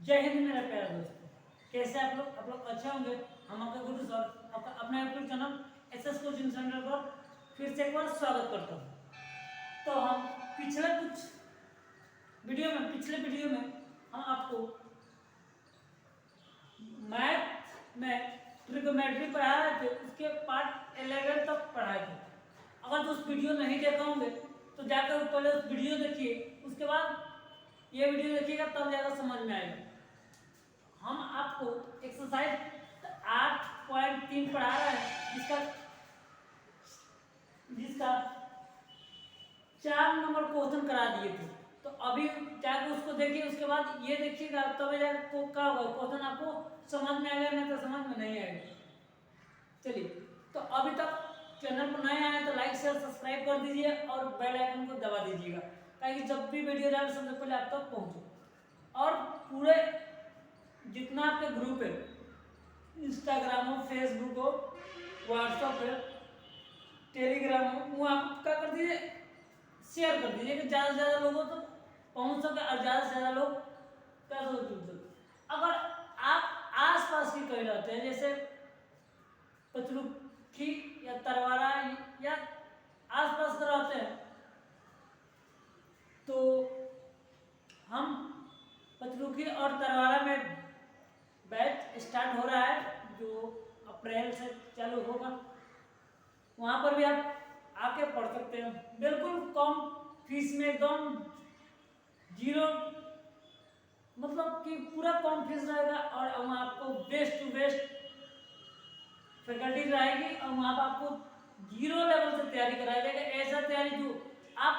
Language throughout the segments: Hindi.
जय हिंद मेरा प्यारा दोस्तों, कैसे आप लोग अच्छे होंगे। हम आपका गुरु सर आपका अपने YouTube channel SS coaching centre पर फिर से एक बार स्वागत करता हूँ। तो हम पिछले वीडियो में हम आपको मैथ में ट्रिग्नोमेट्री पढ़ा रहे थे, उसके पार्ट 11 तक पढ़ाए थे। अगर तो उस वीडियो नहीं देखा होंगे तो जाकर पहले उस वीडियो देखिए, उसके बाद ये वीडियो देखिएगा तब ज़्यादा समझ में आएगा। हम आपको एक्सरसाइज 8.3 पढ़ा रहे हैं, जिसका 4 नंबर क्वेश्चन करा दिए थे। तो अभी जाकर उसको देखिए, उसके बाद ये देखिएगा तब जाकर क्या होगा, क्वेश्चन आपको समझ में आएगा, नहीं तो समझ में नहीं आएगा। चलिए, तो अभी तक चैनल पर नए आए तो लाइक शेयर सब्सक्राइब कर दीजिए और बेल आइकन को दबा दीजिएगा, ताकि जब भी वीडियो डाले सबसे पहले आप तक पहुंचे। और पूरे जितना आपके ग्रुप है, इंस्टाग्राम हो, फेसबुक हो, व्हाट्सएप है, टेलीग्राम हो, वो आप क्या कर दीजिए, शेयर कर दीजिए कि ज़्यादा से ज़्यादा लोगों तक पहुंच सके और ज़्यादा से ज़्यादा लोग पैसों से जुड़ सके। अगर आप आसपास की कहीं रहते हैं, जैसे पचरुखी या तरवारा या आसपास का रहते हैं, तो हम पचरुखी और तरवारा में बैच स्टार्ट हो रहा है, जो अप्रैल से चालू होगा। वहाँ पर भी आप आके पढ़ सकते हैं, बिल्कुल कम फीस में, एकदम जीरो, मतलब कि पूरा कम फीस रहेगा। और वहाँ आपको बेस्ट टू बेस्ट फैकल्टी रहेगी और वहाँ पर आपको जीरो लेवल से तैयारी कराया जाएगा। ऐसा तैयारी जो आप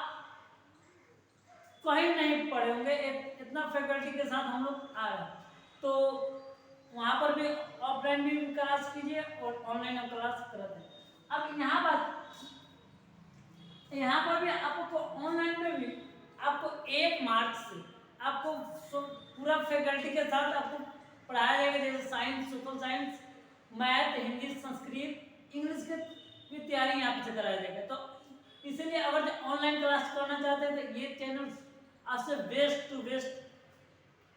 कहीं नहीं पढ़े होंगे, इतना फैकल्टी के साथ हम लोग आ रहे हैं। तो वहाँ पर भी ऑफलाइन भी क्लास कीजिए और ऑनलाइन क्लास कराते हैं। अब यहाँ पर भी आपको ऑनलाइन में भी आपको 1 मार्च से आपको पूरा फैकल्टी के साथ आपको पढ़ाया जाएगा, जैसे science, social science, math, Hindi, Sanskrit, English की भी तैयारी यहाँ से कराया जाएगा। तो इसीलिए अगर ऑनलाइन क्लास करना चाहते हैं तो ये चैनल आपसे बेस्ट टू बेस्ट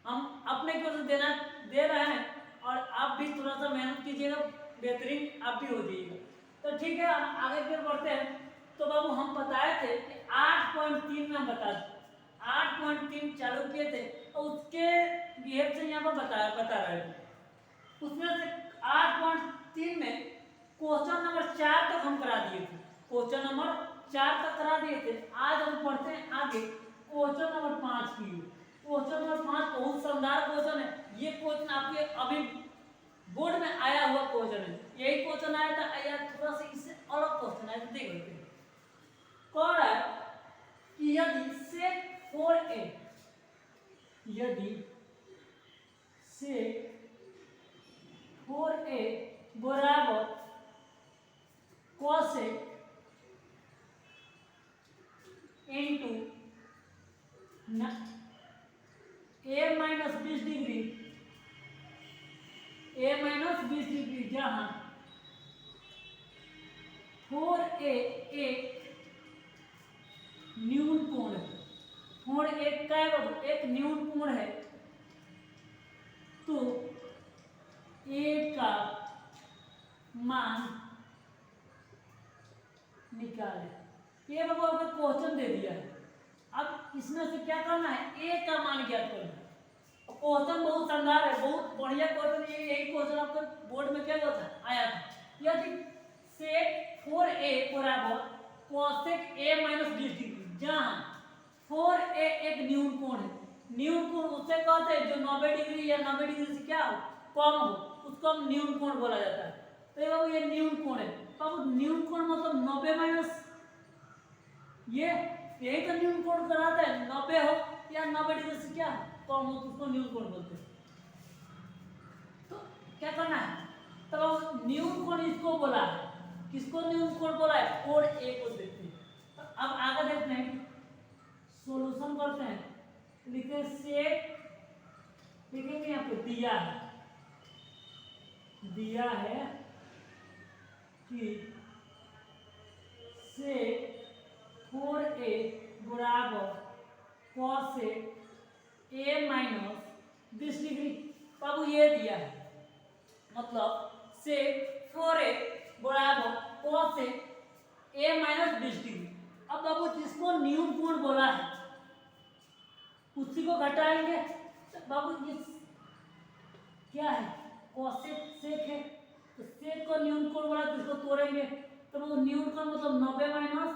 हम अपने की ओर से दे रहे हैं, और आप भी थोड़ा सा मेहनत कीजिएगा, बेहतरीन आप भी हो जाइएगा। तो ठीक है, हम आगे फिर बढ़ते हैं। तो बाबू हम बताए थे कि 8.3 में हम 8.3 चालू किए थे और उसके बिहेव से यहाँ पर बता रहे थे। उसमें से 8.3 में क्वेश्चन नंबर 4 तक हम करा दिए थे, क्वेश्चन नंबर 4 तक करा दिए थे। आज हम पढ़ते हैं आगे क्वेश्चन नंबर 5 की। क्वेश्चन नंबर 5 बहुत शानदार क्वेश्चन है। ये क्वेश्चन आपके अभी बोर्ड में आया हुआ क्वेश्चन है, यही क्वेश्चन आया था या थोड़ा सा इससे अलग क्वेश्चन आया, तो देख लेते हैं। कौन है कि यदि sec 4a, यदि sec 4a बराबर cosec into a minus 20 degree, जहां 4a एक न्यून कोण है, कोण एक का एक न्यून कोण है, तो a का मान निकाले। ये बाबू आपको क्वेश्चन दे दिया है, अब इसमें से क्या करना है, a का मान ज्ञात करना है। क्वेश्चन बहुत शानदार है, बहुत बढ़िया क्वेश्चन। यही क्वेश्चन आपके बोर्ड में क्या होता है, आया था। यदि sec 4a बराबर cosec a माइनस 20 डिग्री, जहां 4a एक न्यून कोण है। न्यून कोण उससे कहते हैं जो 90 डिग्री या 90 डिग्री से क्या हो, कम हो, उसको हम न्यून कोण बोला जाता है। तो ये न्यून कोण है। अब न्यून कोण मतलब 90 माइनस ये, यही तो न्यून कोण कराता है। 90 हो या 90 डिग्री से क्या कम हो, उसको न्यून कोण बोलते हैं। तो क्या करना है, तो न्यून कोण इसको बोला है, किसको न्यून कोण बोला है, कोण ए को देखते हैं। तो अब आगे देखते हैं, सॉल्यूशन करते हैं। लिखे सेक, लिखेंगे यहाँ पे दिया है कि sec 4a बराबर cosec a माइनस 20 डिग्री। बाबू ये दिया है, मतलब से 4a बराबर cos a माइनस 20 डिग्री। अब बाबू जिसको न्यून कोण बोला है उसी को घटाएंगे। तो बाबू ये क्या है, कोसेक सेक है, तो सेक को न्यून कोण बोला तो इसको तोड़ेंगे। तो वो न्यून कोण मतलब 90 माइनस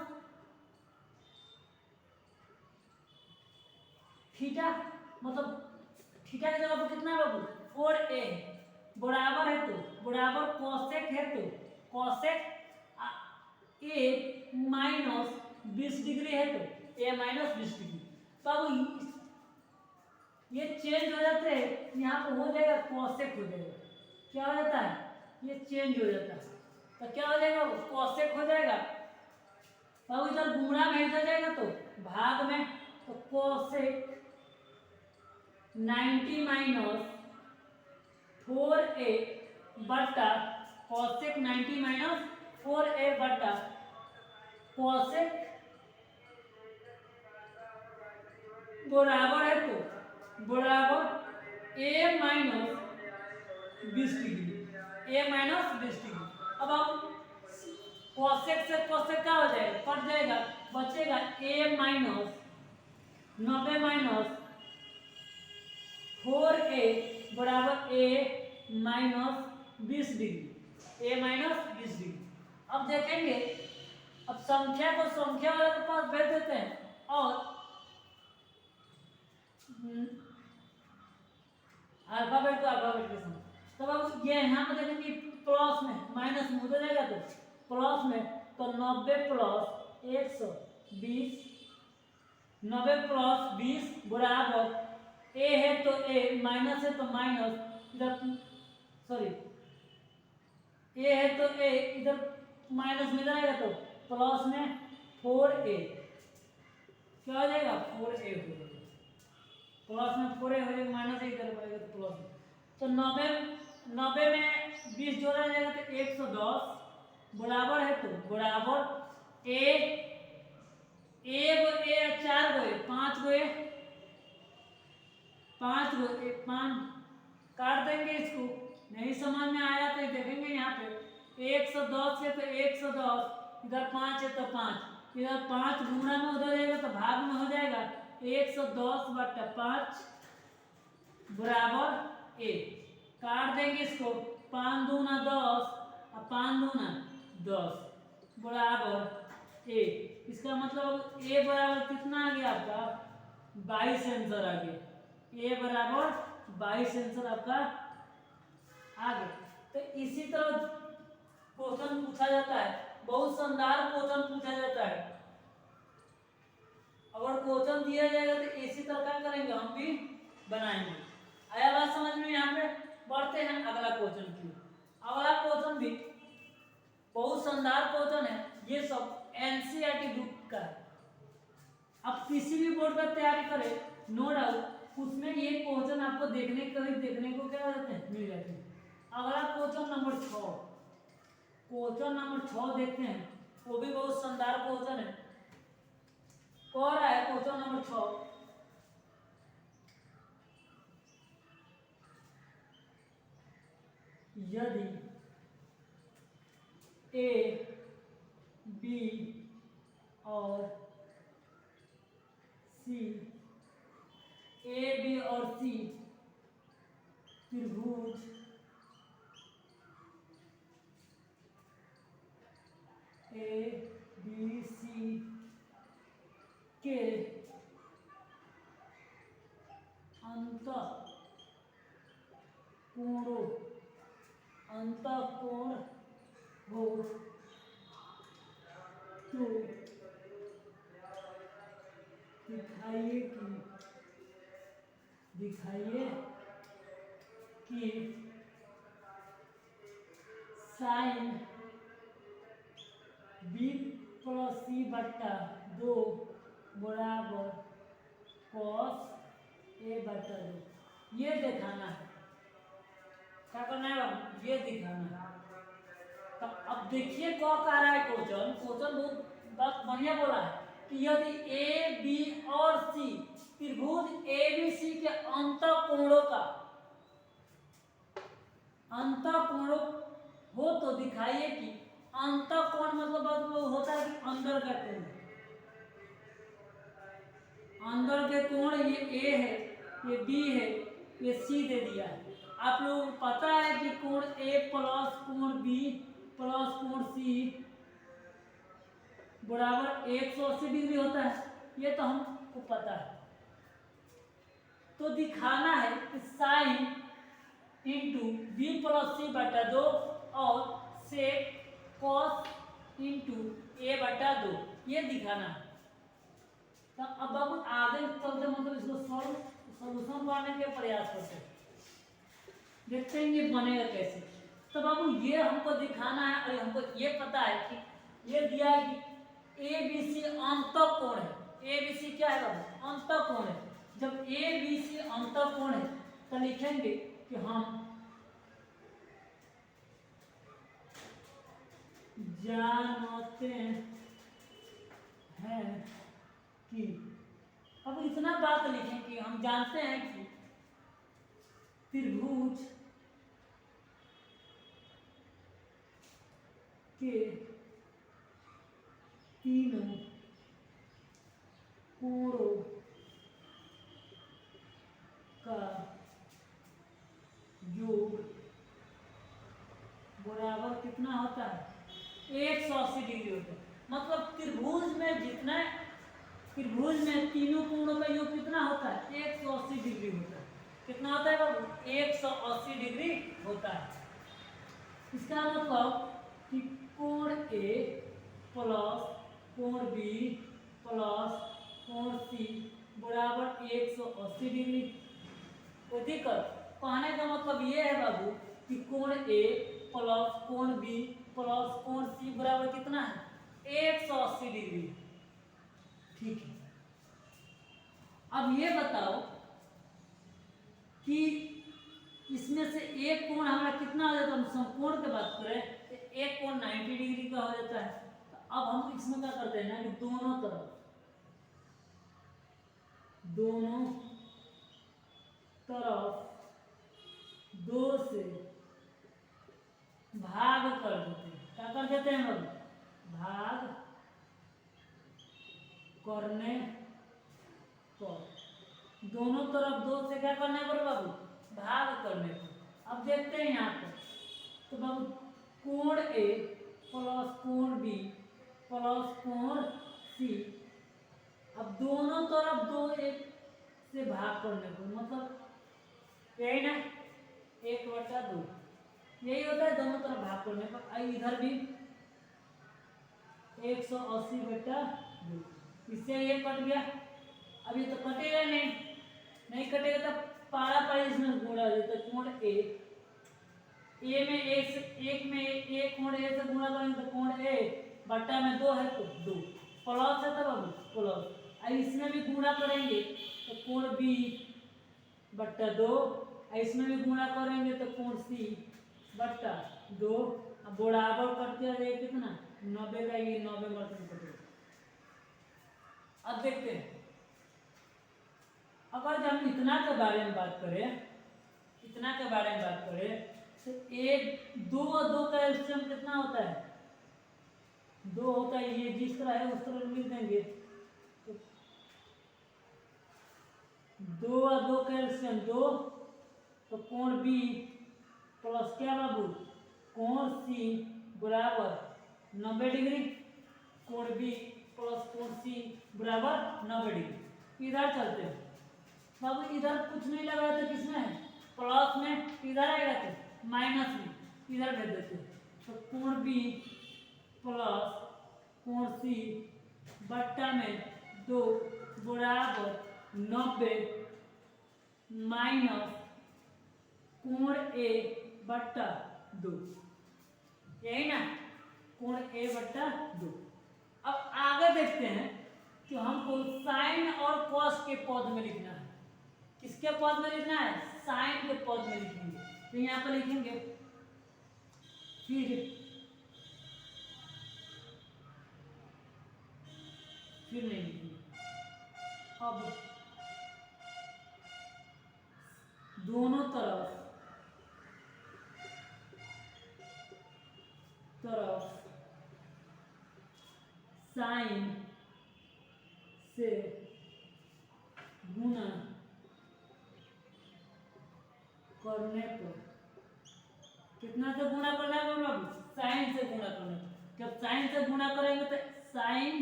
थीटा, मतलब थीटा की जगह पर कितना है बाबू 4a बराबर है, तो बराबर कोसेक है, तो कोसेक a माइनस 20 डिग्री है, तो a माइनस 20 डिग्री। बाबू ये चेंज हो जाते हैं, यहाँ पर हो जाएगा कोसेक हो जाएगा, क्या हो जाता है, ये चेंज हो जाता है, तो क्या हो जाएगा कोसेक हो जाएगा। बाबू इधर गुणा में इधर जाएगा तो भाग में, तो कोसेक 90 माइनस 4a बटा कोसेक 90 माइनस 4a बटा कोसेक बराबर है, तो बराबर a minus 20 degree, a minus 20 degree. अब हम कोसेक से कोसेक क्या हो जाएगा, कट जाएगा, बचेगा a माइनस 90 माइनस 4a बराबर a minus 20 degree, a minus 20 degree. अब देखेंगे, अब संख्या को संख्या वाले के पास भेज देते हैं और अल्फाबेट को अल्फाबेट के साथ। तो अब ये यहाँ पे देखेंगे प्लस में माइनस में उधर जाएगा, तो प्लस में तो 90 प्लस 120, 90 प्लस 20 बराबर a है तो a, माइनस है तो माइनस, इधर सॉरी a है तो a, इधर माइनस में जाएगा तो प्लस में 4a, क्या हो जाएगा 4a हो जाएगा, प्लस में 4a हो जाएगा, माइनस है इधर पड़ेगा तो प्लस में। तो 90 में 20 जोड़ा जाएगा तो 110 बराबर है, तो बराबर a 4 गो 5 गो 5 गो 5 काट देंगे, इसको नहीं समझ में आया तो देखेंगे यहाँ पे 110 है तो 110, इधर 5 है तो 5, इधर 5 गुणा में उधर जाएगा तो भाग में हो जाएगा 110 बटा 5 बराबर a, काट देंगे इसको, 5 दूना 10 और 5 दूना 10 बराबर a। इसका मतलब a बराबर कितना आ गया आपका 22 आंसर आ गया, a बराबर 22 आंसर आपका आ गया। तो इसी तरह क्वेश्चन पूछा जाता है, बहुत शानदार क्वेश्चन पूछा जाता है। अगर क्वेश्चन दिया जाएगा तो इसी तरह क्या करेंगे, हम भी बनाएंगे। आया बात समझ में। यहाँ पे बढ़ते हैं अगला क्वेश्चन की। अगला क्वेश्चन भी बहुत शानदार क्वेश्चन है, ये सब एनसीईआरटी बुक का है। आप किसी भी बोर्ड का तैयारी करें, नो डाउट उसमें ये क्वेश्चन आपको देखने को क्या जाते हैं, मिल जाते हैं। अगला क्वेश्चन नंबर 6, क्वेश्चन नंबर 6 देखते हैं, वो भी बहुत शानदार क्वेश्चन है। कह रहा है क्वेश्चन नंबर 6, यदि ए बी और सी, ए बी और सी त्रिभुज ए बी सी के अंतःकोण हो तो दिखाइए कि साइन बी प्लस सी बट्टा 2 बराबर कॉस ए बट्टा 2। ये दिखाना है, क्या करना है, ये दिखाना है। तो अब देखिए क्या कह रहा है क्वेश्चन बहुत बात बढ़िया बोला है कि यदि ए बी और सी त्रिभुज ए बी सी के अंतःकोणों का, अंतःकोणों हो तो दिखाइए कि अंतःकोण मतलब होता है कि अंदर का कोण, अंदर के कोण ये ए है, ये बी है, ये सी दे दिया है। आप लोगों को पता है कि कोण ए प्लस कोण बी प्लस कोण सी बराबर 180 डिग्री होता है, ये तो हमको पता है। तो दिखाना है कि साइन इंटू बी प्लस सी बटा 2 और सेक कॉस इंटू ए बटा 2, ये दिखाना है। तो अब बाबू आगे चलते मतलब इसको सॉल्यूशन पाने के प्रयास करते हैं, देखते हैं ये बनेगा कैसे। तो बाबू ये हमको दिखाना है और हमको ये पता है कि ये दिया है कि ए बी सी अंतःकोण है। ए बी सी क्या है बाबू? अंतःकोण है। जब ए बी सी अंतःकोण है तो लिखेंगे कि हम जानते हैं कि, अब इतना बात लिखें कि हम जानते हैं कि त्रिभुज के तीनों कोणों का योग बराबर कितना होता है? 180 डिग्री होता है। मतलब त्रिभुज में जितना, त्रिभुज में तीनों कोणों का योग कितना होता है? 180 डिग्री होता है। कितना होता है बाबू? 180 डिग्री होता है। इसका मतलब कि कोण ए प्लस कोण बी प्लस कोण सी बराबर 180 डिग्री। कोई दिक्कत? कहने का मतलब ये है बाबू कि कोण ए प्लस कोण बी प्लस कोण सी बराबर कितना है? 180 डिग्री। ठीक है, अब ये बताओ कि इसमें से एक कोण हमारा कितना हो जाता है? हम समकोण की बात करें तो एक कोण 90 डिग्री का हो जाता है। तो अब हम इसमें क्या करते हैं ना कि दोनों तरफ दो से भाग कर देते हैं। क्या कर देते हैं हम? भाग करने पर, दोनों तरफ 2 से क्या करने पर बाबू? भाग करने पर। अब देखते हैं यहाँ पर, तो बाबू कोण ए प्लस कोण बी प्लस कोण सी, अब दोनों तरफ 2 1 से भाग करने पर, मतलब यही ना 1/2, यही होता है दोनों तरफ भाग करने पर। इधर भी 180/2, इससे ये कट गया। अब ये तो कटेगा नहीं, नहीं कटेगा तो पारा पारी इसमें गुणा देते। कोण ए में एक में एक कोण ए से गुणा करेंगे तो कोण ए बट्टा में 2 है तो 2 प्लस है तब अब प्लस। अब इसमें भी गुणा करेंगे तो कोण बी बट्टा 2, इसमें भी गुणा करेंगे तो कोण सी बट्टा 2। अब बराबर करते हैं कितना? 90 का, ये 90% कटेगा। अब देखते हैं, अगर जब हम इतना के बारे में बात करें, इतना के बारे में बात करें तो एक 2 और 2 का एलसीएम कितना होता है? 2 होता है। ये जिस तरह है उस तरह लिख देंगे तो 2 और 2 का एलसीएम 2, तो कोण बी प्लस क्या बाबू? कोण सी बराबर 90 डिग्री। कोण बी प्लस कोण सी बराबर 90 डिग्री। इधर चलते हैं बाबू, इधर कुछ नहीं लगा तो किसमें है? प्लस में। इधर आएगा तो माइनस में, इधर भेज देते हैं। तो कोण बी प्लस कोण सी बट्टा में 2 बराबर 90 माइनस कोण ए बट्टा 2, यही ना? कोण ए बट्टा 2। अब आगे देखते हैं कि हमको साइन और कॉस के पद में लिखना है। किसके पद में लिखना है? साइन के पद में लिखेंगे। तो यहाँ पर लिखेंगे, फिर नहीं लिखेंगे। अब दोनों तरफ साइन से गुणा करने पर, कितना से गुणा करना है बाबू? साइन से गुणा करना है। जब साइन से गुणा करेंगे तो साइन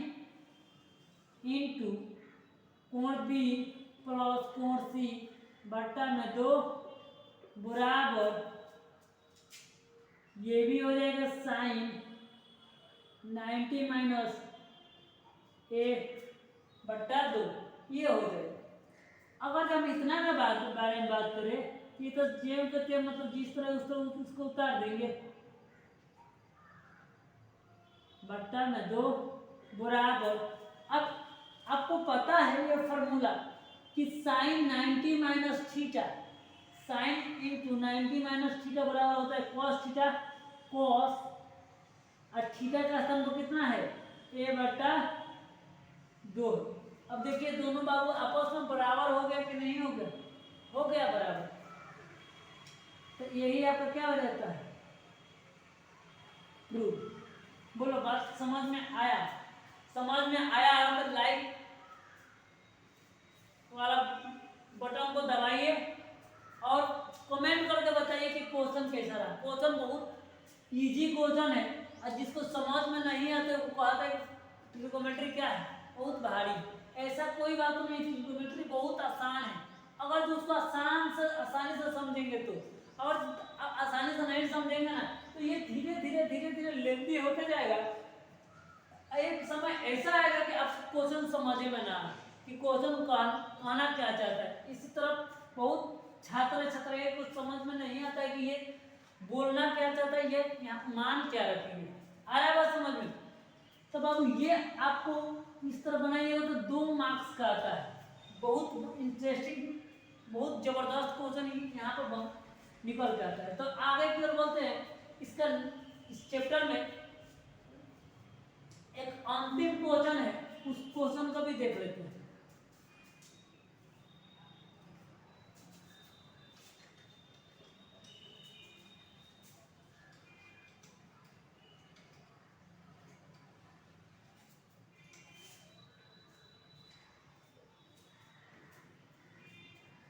इंटू कोण बी प्लस कोण सी बट्टा में 2 बराबर, ये भी हो जाएगा साइन 90 माइनस 1/2, ये हो जाएगा। अगर हम इतना के बारे में बात करें, ये तो जेम के तेम मतलब जिस तरह उस तरह उसको उतार देंगे, बट्टा में 2 बराबर। अब आपको पता है ये फॉर्मूला कि sine 90 minus theta, sine into 90 minus theta बराबर होता है कॉस थीटा, कॉस और थीटा का स्तंभ कितना है? a/2। अब देखिए दोनों बाबू आपस में बराबर हो गया कि नहीं हो गया? हो गया बराबर। तो यही आपका क्या हो जाता है? प्रूफ। बोलो बात समझ में आया? समझ में आया तो लाइक वाला बटन को दबाइए और कमेंट करके बताइए कि क्वेश्चन कैसा रहा। क्वेश्चन बहुत इजी क्वेश्चन है और जिसको समझ में नहीं आते वो कहता है ट्रिग्नोमेट्री क्या है, बहुत भारी। ऐसा कोई बात नहीं, ट्रिग्नोमेट्री बहुत आसान है अगर जो उसको आसानी से समझेंगे तो। और आसानी से नहीं समझेंगे ना तो ये धीरे धीरे लेंदी होते जाएगा। एक समय ऐसा आएगा कि आप क्वेश्चन समझे में ना कि क्वेश्चन कहना क्या चाहता है। इसी तरह बहुत छात्र को समझ में नहीं आता है कि ये बोलना क्या चाहता है, ये यहाँ मान क्या रखेंगे। आ रहा है बात समझ में? तो बाबू ये आपको इस तरह बनाइएगा तो 2 मार्क्स का आता है। बहुत इंटरेस्टिंग, बहुत जबरदस्त क्वेश्चन यहाँ पर निकल जाता है। तो आगे की ओर बोलते हैं इसका, इस चैप्टर में एक अंतिम क्वेश्चन है, उस क्वेश्चन को भी देख लेते हैं।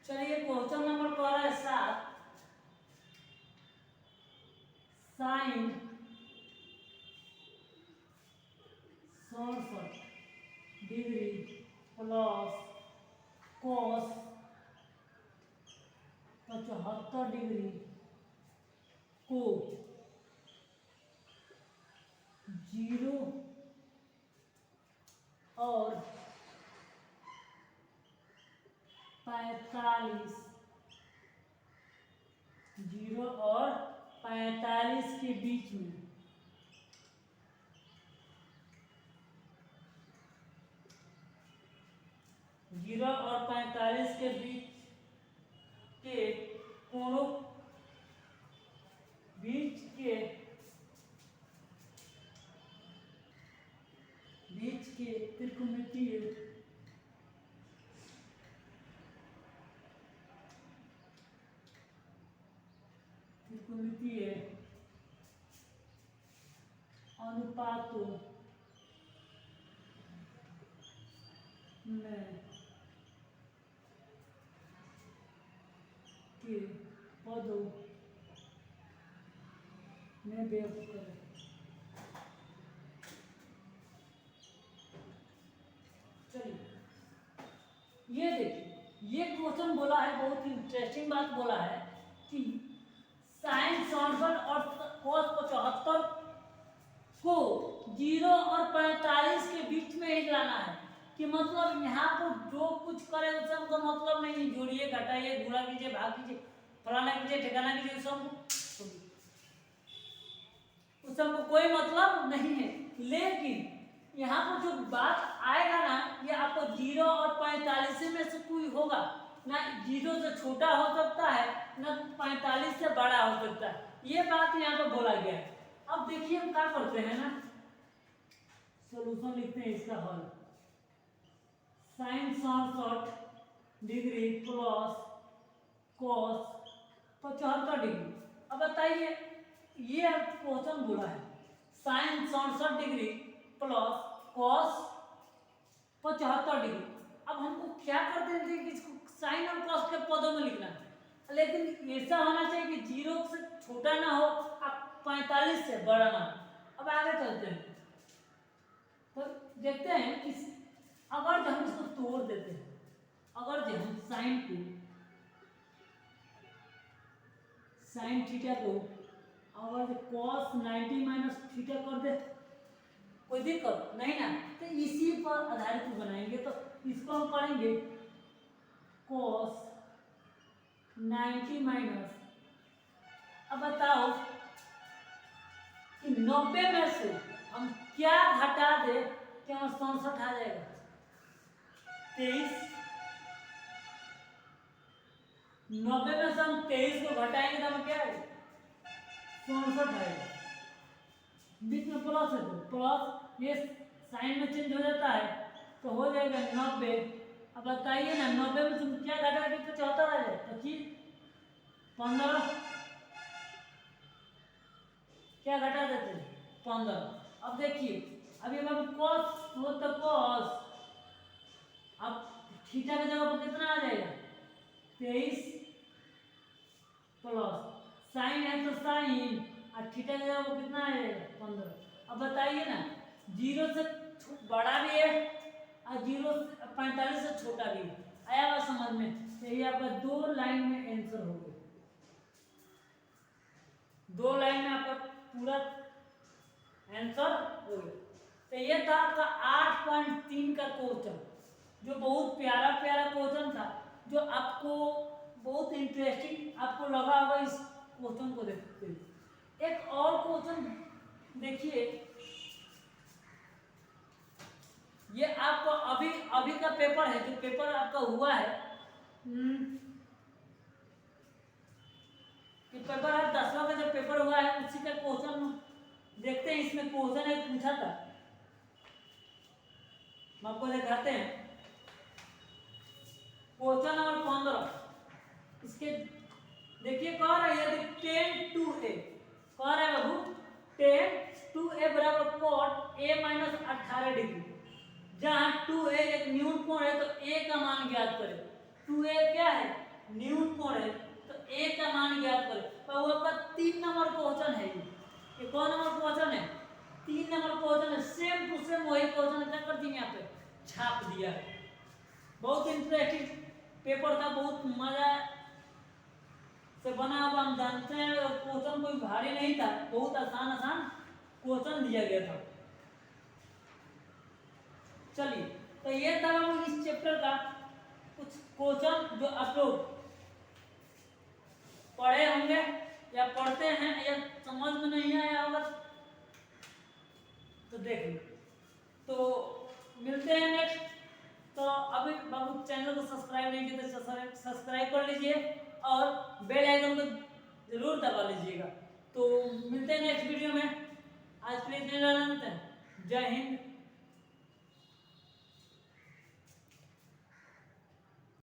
चलिए क्वेश्चन नंबर कह रहा है 7, sine 67 degree plus cos 75 degree को 0 और 45 के बीच में 0 और 45 के बीच के कोणों बीच के त्रिकोणमितीय अनुपातों में के पदों में व्यक्त करें। चलिए ये देखिए, ये क्वेश्चन बोला है, बहुत इंटरेस्टिंग बात बोला है कि साइन 67 और कॉस 75 को 0 और 45 के बीच में ही लाना है। कि मतलब यहाँ पर जो कुछ करे उससे हमको मतलब नहीं, जोड़िए घटाइए गुणा कीजिए भाग कीजिए फलाना कीजिए ठिकाना कीजिए, उससे हमको कोई मतलब नहीं है। लेकिन यहाँ पर जो बात आएगा ना, ये आपको 0 और 45 में से कोई होगा ना, 0 से छोटा हो सकता है ना 45 से बड़ा हो सकता है। ये बात यहाँ पर बोला गया है। अब देखिए हम क्या करते हैं ना, सोल्यूशन लिखते हैं इसका हल। Sine 67 degree plus cos 75 degree. अब बताइए ये क्वेश्चन बोला है sine 67 degree plus cos 75 degree. अब हमको क्या कर देते हैं कि इसको साइन और कॉस के पदों में लिखना है, लेकिन ऐसा होना चाहिए कि 0 से छोटा ना हो और 45 से बड़ा ना हो। अब आगे चलते हैं तो देखते हैं कि अगर जो हम इसको तोड़ देते हैं, अगर जो हम साइन थीटा को अगर cos 90 माइनस थीटा कर दे, कोई दिक्कत नहीं ना, तो इसी पर आधारित बनाएंगे। तो इसको हम पढ़ेंगे cos 90 माइनस, अब बताओ कि 90 में से हम क्या घटा दे कि हमें 67 आ जाएगा, 23। 90 में से हम 23 को घटाएंगे तो हमें क्या आएगा, 67 आएगा। बीच में प्लस है तो प्लस ये साइन में चेंज हो जाता है तो हो जाएगा 90। अब बताइए ना 90 में तुम क्या घटा के 75 आ जाए, 25 15 क्या घटा देते हैं 15। अब देखिए अभी हम कॉस हो तो कॉस, अब थीटा की जगह पर कितना आ जाएगा 23 प्लस साइन है तो साइन और थीटा की जगह पर कितना आ जाएगा 15। अब बताइए ना 0 से बड़ा भी है और 0 से 45 से छोटा भी है, आया बात समझ में? तो ये आपका 2 लाइन में आंसर हो गया, 2 लाइन में आपका पूरा आंसर हो गया। तो ये था आपका 8.3 का क्वेश्चन, जो बहुत प्यारा प्यारा क्वेश्चन था, जो आपको बहुत इंटरेस्टिंग आपको लगा होगा इस क्वेश्चन को देखते हुए। एक और क्वेश्चन देखिए, ये आपको अभी का पेपर है, जो पेपर आपका हुआ है कि पेपर है 10वां का जो पेपर हुआ है उसी का क्वेश्चन देखते हैं। इसमें क्वेश्चन एक पूछा था, हम आपको दिखाते हैं क्वेश्चन नंबर 15। इसके देखिए कह रहा है यदि 10 to a, कह रहा है बाबू 10 to a बराबर cot a माइनस 18 डिग्री, जहाँ 2a एक न्यून कोण है तो a का मान ज्ञात करें। 2a क्या है, न्यून कोण है, तो a का मान ज्ञात करें। तो वो आपका 3 नंबर क्वेश्चन है। ये कौन नंबर क्वेश्चन है, 3 नंबर क्वेश्चन है। सेम टू सेम वही क्वेश्चन क्या कर दिए यहाँ पे छाप दिया है। बहुत इंटरेस्टिंग पेपर था, बहुत मजा से बना हुआ, हम जानते हैं। और क्वेश्चन कोई भारी नहीं था, बहुत आसान क्वेश्चन दिया गया था। चलिए तो ये था हम इस चैप्टर का कुछ क्वेश्चन जो आप लोग पढ़े होंगे या पढ़ते हैं या समझ में नहीं आया होगा तो देख लो। तो मिलते हैं नेक्स्ट। तो अभी बाबू चैनल को सब्सक्राइब नहीं किया तो सब्सक्राइब कर लीजिए और बेल आइकन को जरूर दबा लीजिएगा। तो मिलते हैं नेक्स्ट वीडियो में। आज के लिए जय हिंद,